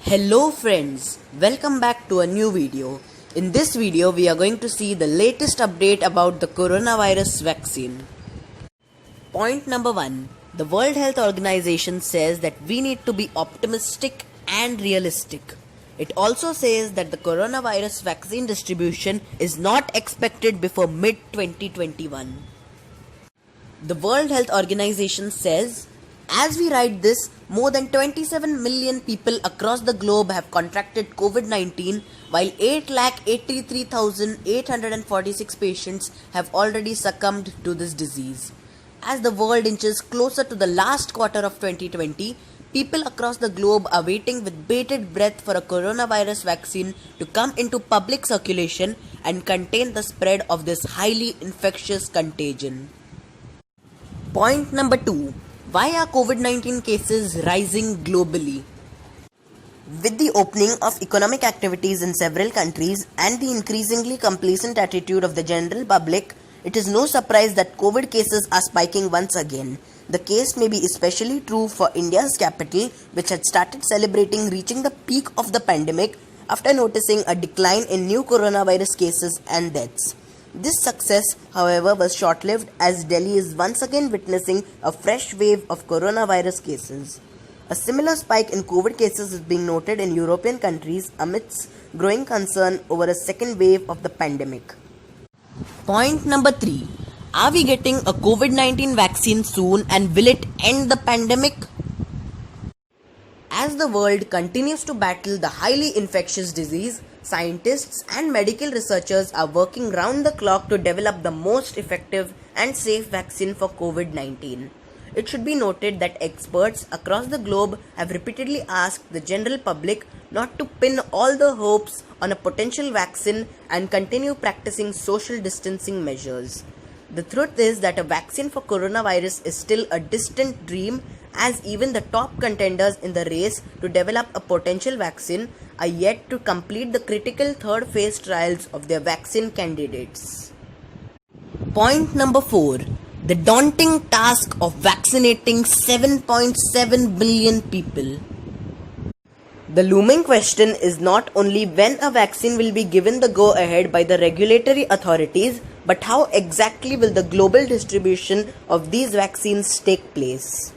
Hello friends, welcome back to a new video. In this video, we are going to see the latest update about the coronavirus vaccine. Point number 1. The World Health Organization says that we need to be optimistic and realistic. It also says that the coronavirus vaccine distribution is not expected before mid-2021. The World Health Organization says, as we write this, more than 27 million people across the globe have contracted COVID-19, while 8,83,846 patients have already succumbed to this disease. As the world inches closer to the last quarter of 2020, people across the globe are waiting with bated breath for a coronavirus vaccine to come into public circulation and contain the spread of this highly infectious contagion. Point number 2. Why are COVID-19 cases rising globally? With the opening of economic activities in several countries and the increasingly complacent attitude of the general public, it is no surprise that COVID cases are spiking once again. The case may be especially true for India's capital, which had started celebrating reaching the peak of the pandemic after noticing a decline in new coronavirus cases and deaths. This success, however, was short-lived as Delhi is once again witnessing a fresh wave of coronavirus cases. A similar spike in COVID cases is being noted in European countries amidst growing concern over a second wave of the pandemic. Point number 3. Are we getting a COVID-19 vaccine soon and will it end the pandemic? As the world continues to battle the highly infectious disease, scientists and medical researchers are working round the clock to develop the most effective and safe vaccine for COVID-19. It should be noted that experts across the globe have repeatedly asked the general public not to pin all their hopes on a potential vaccine and continue practicing social distancing measures. The truth is that a vaccine for coronavirus is still a distant dream, as even the top contenders in the race to develop a potential vaccine are yet to complete the critical third phase trials of their vaccine candidates. Point number 4. The daunting task of vaccinating 7.7 billion people. The looming question is not only when a vaccine will be given the go-ahead by the regulatory authorities, but how exactly will the global distribution of these vaccines take place.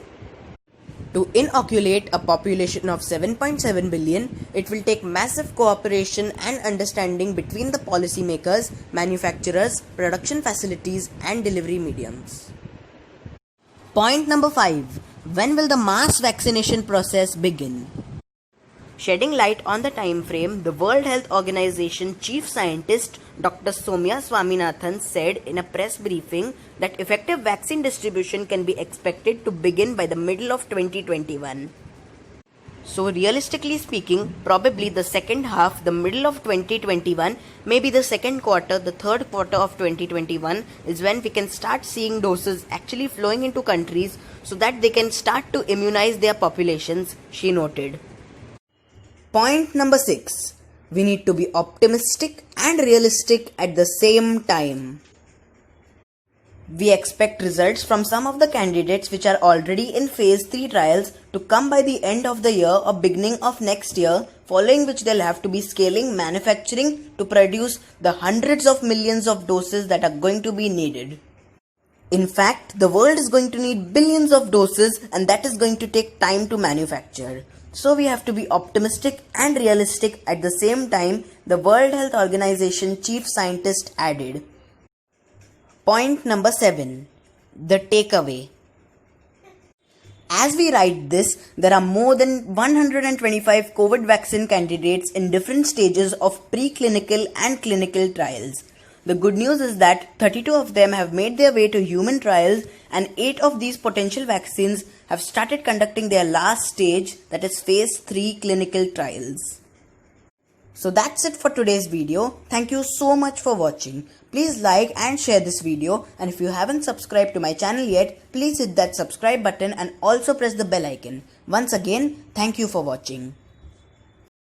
To inoculate a population of 7.7 billion, it will take massive cooperation and understanding between the policymakers, manufacturers, production facilities, and delivery mediums. Point number 5. When will the mass vaccination process begin? Shedding light on the time frame, the World Health Organization Chief Scientist Dr. Soumya Swaminathan said in a press briefing that effective vaccine distribution can be expected to begin by the middle of 2021. So realistically speaking, probably the second half, the middle of 2021, maybe the second quarter, the third quarter of 2021 is when we can start seeing doses actually flowing into countries so that they can start to immunize their populations, she noted. Point number 6. We need to be optimistic and realistic at the same time. We expect results from some of the candidates which are already in phase 3 trials to come by the end of the year or beginning of next year, following which they'll have to be scaling manufacturing to produce the hundreds of millions of doses that are going to be needed. In fact, the world is going to need billions of doses and that is going to take time to manufacture. So we have to be optimistic and realistic at the same time, the World Health Organization Chief Scientist added. Point number 7. The takeaway. As we write this, there are more than 125 COVID vaccine candidates in different stages of preclinical and clinical trials. The good news is that 32 of them have made their way to human trials and 8 of these potential vaccines have started conducting their last stage, that is phase 3 clinical trials. So that's it for today's video. Thank you so much for watching. Please like and share this video, and if you haven't subscribed to my channel yet, please hit that subscribe button and also press the bell icon. Once again, thank you for watching.